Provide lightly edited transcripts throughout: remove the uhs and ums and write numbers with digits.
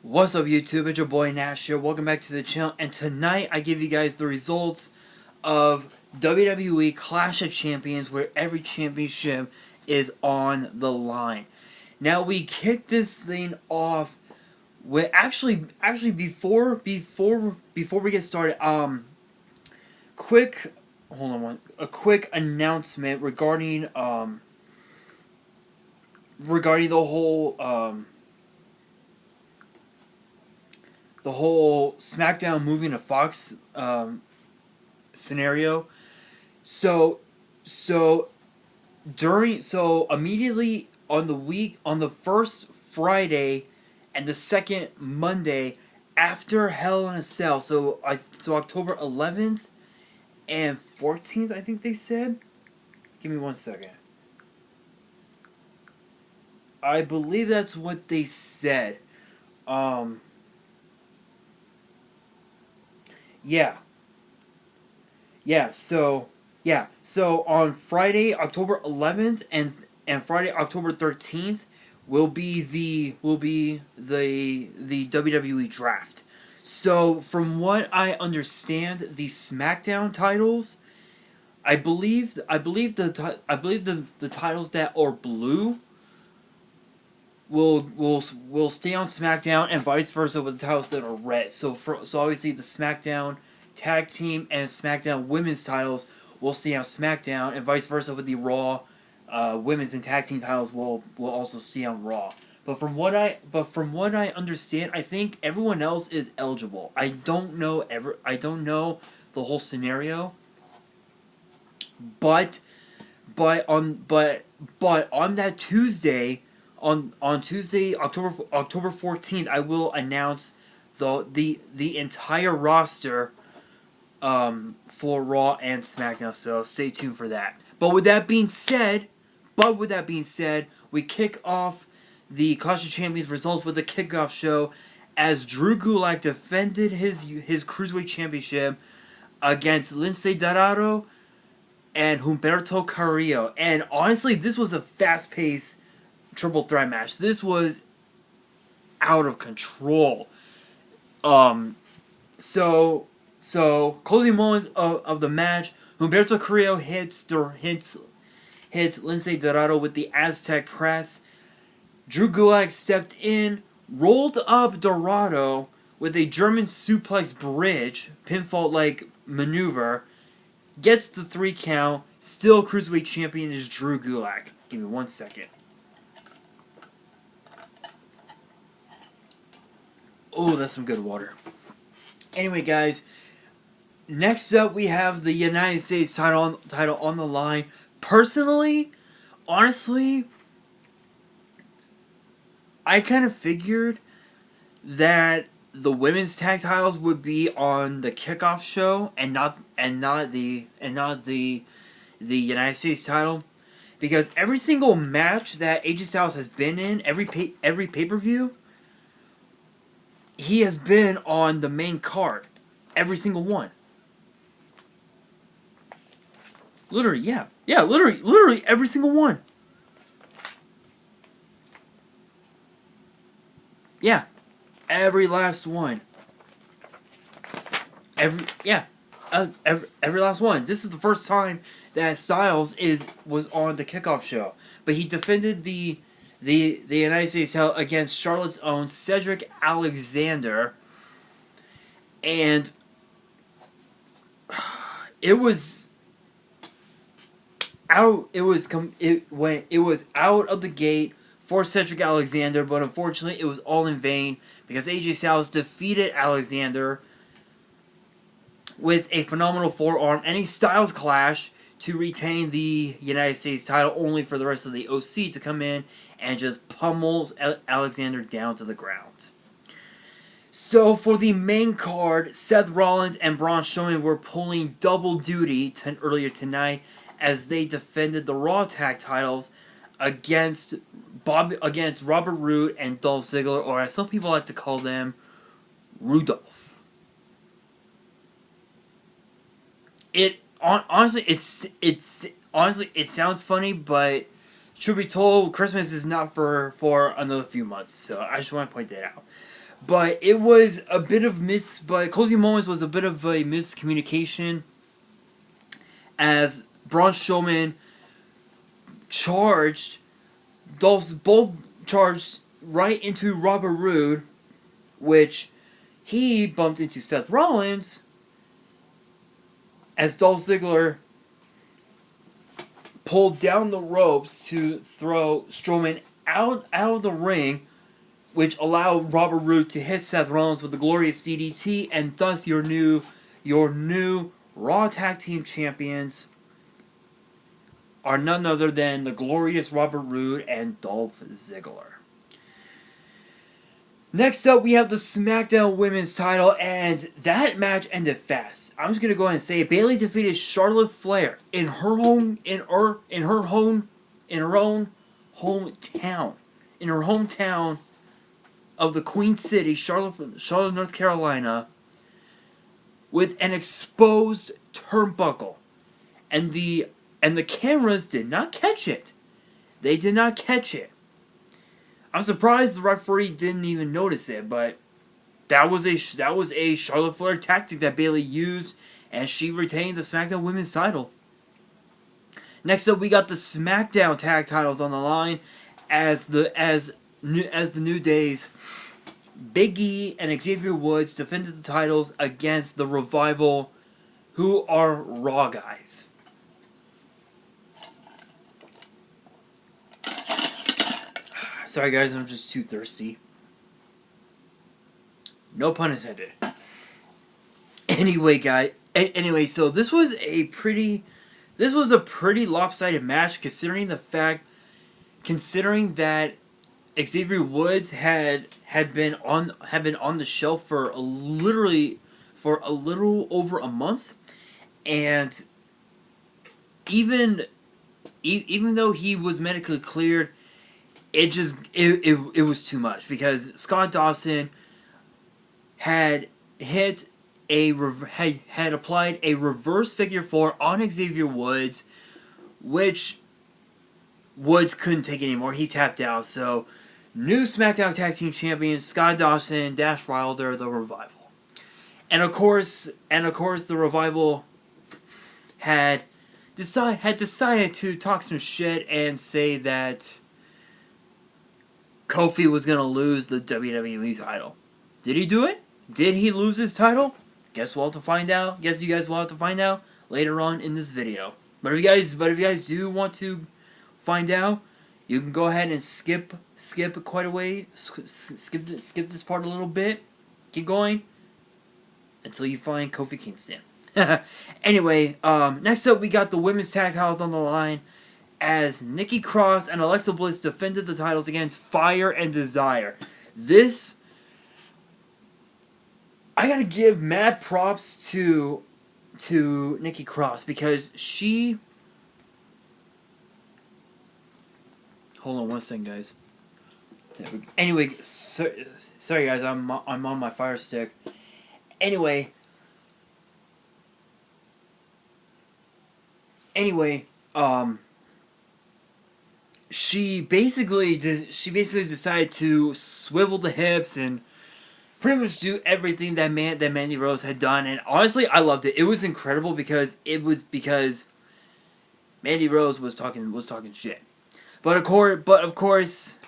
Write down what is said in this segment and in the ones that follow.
What's up YouTube, it's your boy Nash here, welcome back to the channel, and tonight I give you guys the results of WWE Clash of Champions, where every championship is on the line. Now we kick this thing off with, actually before we get started, a quick announcement regarding the whole SmackDown moving to Fox scenario. So immediately on the first Friday and the second Monday after Hell in a Cell, so October 11th and 14th, I think they said. Give me 1 second. I believe that's what they said. So on Friday, October 11th and Friday, October 13th will be the WWE draft. So from what I understand, the SmackDown titles, I believe the titles that are blue will stay on SmackDown, and vice versa with the titles that are red. So obviously the SmackDown Tag Team and SmackDown Women's titles will stay on SmackDown, and vice versa with the Raw Women's and Tag Team titles will also stay on Raw. But from what I understand, I think everyone else is eligible. I don't know the whole scenario, but on that Tuesday. On Tuesday, October 14th, I will announce the entire roster for Raw and SmackDown. So stay tuned for that. But with that being said, we kick off the Clash of Champions results with the Kickoff Show as Drew Gulak defended his Cruiserweight Championship against Lince Dorado and Humberto Carrillo. And honestly, this was a fast-paced triple threat match. This was out of control. So closing moments of the match, Humberto Carrillo hits Lince Dorado with the Aztec press. Drew Gulak stepped in, rolled up Dorado with a German suplex bridge, pinfall-like maneuver, gets the 3 count. Still Cruiserweight champion is Drew Gulak. Give me 1 second. Oh, that's some good water. Anyway, guys, next up we have the United States title on the line. Personally, honestly, I kind of figured that the women's tag titles would be on the Kickoff Show and not the United States title, because every single match that AJ Styles has been in, every pay-per-view, he has been on the main card. Every single one. Literally, yeah. Yeah, literally every single one. Yeah. Every last one. Every last one. This is the first time that Styles was on the Kickoff Show. But he defended the United States title against Charlotte's own Cedric Alexander, and it was out of the gate for Cedric Alexander, but unfortunately it was all in vain because AJ Styles defeated Alexander with a phenomenal forearm and a Styles Clash to retain the United States title, only for the rest of the OC to come in and just pummel Alexander down to the ground. So for the main card, Seth Rollins and Braun Strowman were pulling double duty earlier tonight as they defended the Raw Tag Titles against Robert Roode and Dolph Ziggler, or as some people like to call them, Rudolph. Honestly, it sounds funny, but truth be told, Christmas is not for another few months. So I just want to point that out. But it was a bit of but closing moments was a bit of a miscommunication, as Braun Strowman charged Dolph's both charged right into Robert Roode, which he bumped into Seth Rollins, as Dolph Ziggler pulled down the ropes to throw Strowman out of the ring, which allowed Robert Roode to hit Seth Rollins with the glorious DDT, and thus your new Raw Tag Team Champions are none other than the glorious Robert Roode and Dolph Ziggler. Next up, we have the SmackDown Women's Title, and that match ended fast. I'm just gonna go ahead and say it. Bayley defeated Charlotte Flair in her own hometown of the Queen City, Charlotte, North Carolina, with an exposed turnbuckle, and the cameras did not catch it. They did not catch it. I'm surprised the referee didn't even notice it, but that was a Charlotte Flair tactic that Bayley used, and she retained the SmackDown Women's Title. Next up, we got the SmackDown Tag Titles on the line, as the New Day's Big E and Xavier Woods defended the titles against the Revival, who are Raw guys. Sorry guys, I'm just too thirsty. No pun intended. Anyway, so this was a pretty lopsided match, considering that Xavier Woods had been on the shelf for a little over a month, and even though he was medically cleared, it was too much, because Scott Dawson had applied a reverse figure four on Xavier Woods, which Woods couldn't take it anymore. He tapped out. So, new SmackDown Tag Team Champions Scott Dawson, Dash Wilder, the Revival, and of course, the Revival had decided to talk some shit and say that Kofi was going to lose the WWE title. Did he do it? Did he lose his title? Guess we'll have to find out. Guess you guys will have to find out later on in this video. But if you guys do want to find out, you can go ahead and skip quite a way. Skip this part a little bit. Keep going until you find Kofi Kingston. Anyway, next up we got the women's tag titles on the line, as Nikki Cross and Alexa Bliss defended the titles against Fire and Desire. This, I gotta give mad props to Nikki Cross, because she... Hold on one second, guys. Anyway, sorry guys, I'm on my Fire Stick. Anyway, she basically decided to swivel the hips and pretty much do everything that Mandy Rose had done, and honestly, I loved it. It was incredible, because Mandy Rose was talking shit. But of course,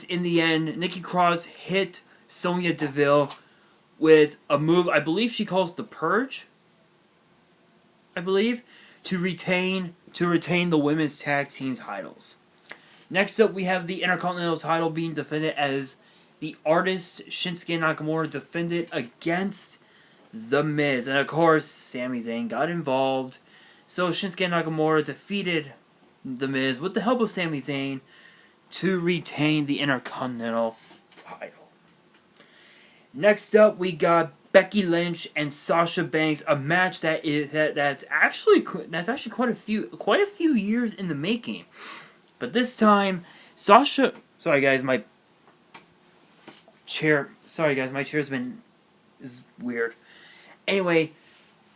in the end, Nikki Cross hit Sonya Deville with a move I believe she calls the Purge. To retain the women's tag team titles. Next up, we have the Intercontinental title being defended, as the artist Shinsuke Nakamura defended against The Miz. And of course, Sami Zayn got involved. So Shinsuke Nakamura defeated The Miz with the help of Sami Zayn to retain the Intercontinental title. Next up, we got Becky Lynch and Sasha Banks, a match that's actually quite a few years in the making. But this time, Sasha... Sorry guys, my chair's is weird. Anyway,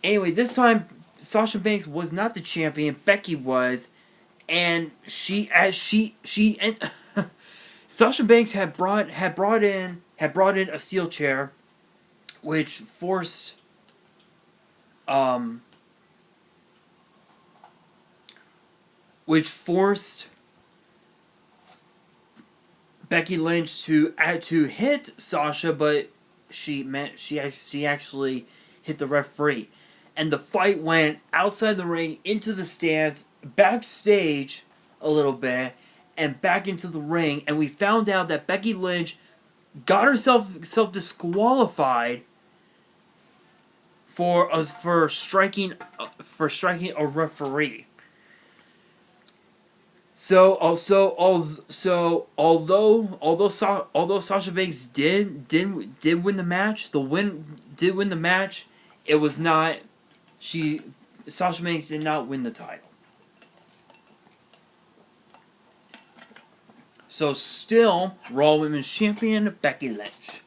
this time Sasha Banks was not the champion. Becky was, and Sasha Banks had brought in had brought in a steel chair, which forced Becky Lynch to hit Sasha, but she actually hit the referee, and the fight went outside the ring, into the stands, backstage a little bit, and back into the ring, and we found out that Becky Lynch got herself disqualified for striking a referee. So although Sasha Banks did win the match, it was not Sasha Banks did not win the title. So still Raw Women's Champion Becky Lynch.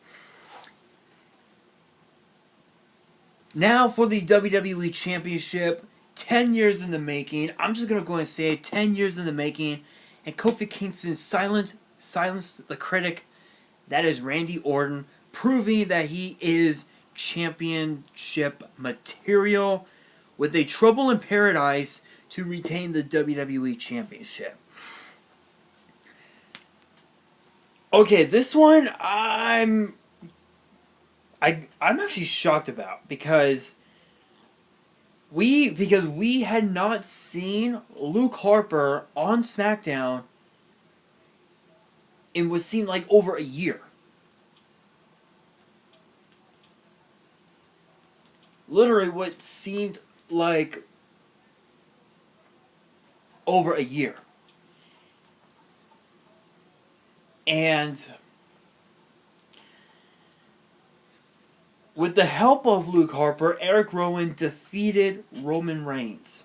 Now for the WWE Championship, 10 years in the making. I'm just going to go and say it, 10 years in the making. And Kofi Kingston silenced the critic, that is Randy Orton, proving that he is championship material with a Trouble in Paradise to retain the WWE Championship. Okay, this one I'm actually shocked about because we had not seen Luke Harper on SmackDown in what seemed like over a year. Literally what seemed like over a year. And with the help of Luke Harper, Eric Rowan defeated Roman Reigns.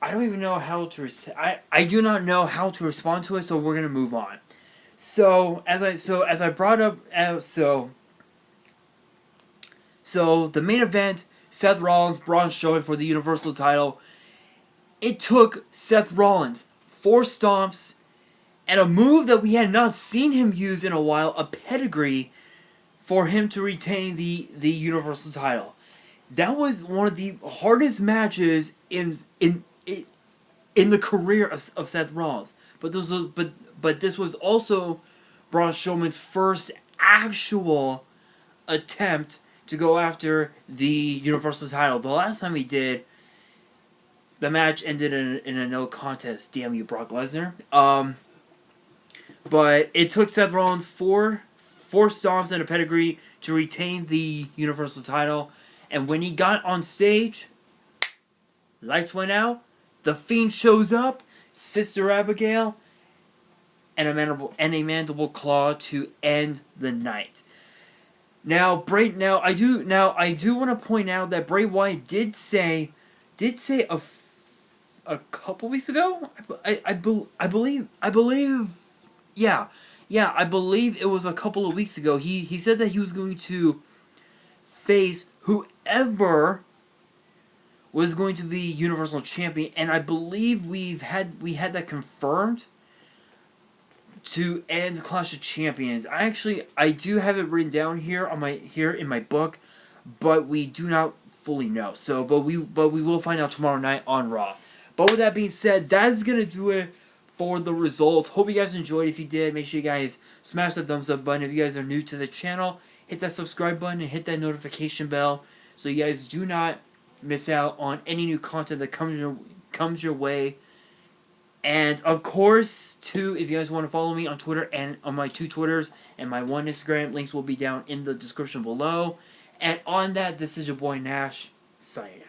I don't even know how to... I do not know how to respond to it, so we're going to move on. So as I brought up... So the main event, Seth Rollins, Braun Strowman for the Universal title. It took Seth Rollins 4 stomps and a move that we had not seen him use in a while, a pedigree, for him to retain the Universal title. That was one of the hardest matches in the career of Seth Rollins. But this was also Braun Strowman's first actual attempt to go after the Universal title. The last time he did, the match ended in a no contest. Damn you, Brock Lesnar. But it took Seth Rollins four stomps and a pedigree to retain the Universal title. And when he got on stage, lights went out, the Fiend shows up, Sister Abigail, and a mandible claw to end the night. Now I do want to point out that Bray Wyatt did say a couple weeks ago, I believe it was a couple of weeks ago. He said that he was going to face whoever was going to be Universal Champion, and I believe we had that confirmed to end Clash of Champions. I do have it written down here in my book, but we do not fully know. So, but we will find out tomorrow night on Raw. But with that being said, that is gonna do it for the results. Hope you guys enjoyed. If you did, make sure you guys smash that thumbs up button. If you guys are new to the channel, hit that subscribe button and hit that notification bell so you guys do not miss out on any new content that comes your way. And of course, too, if you guys want to follow me on Twitter and on my 2 Twitters and my 1 Instagram, links will be down in the description below. And on that, this is your boy Nash, signing out.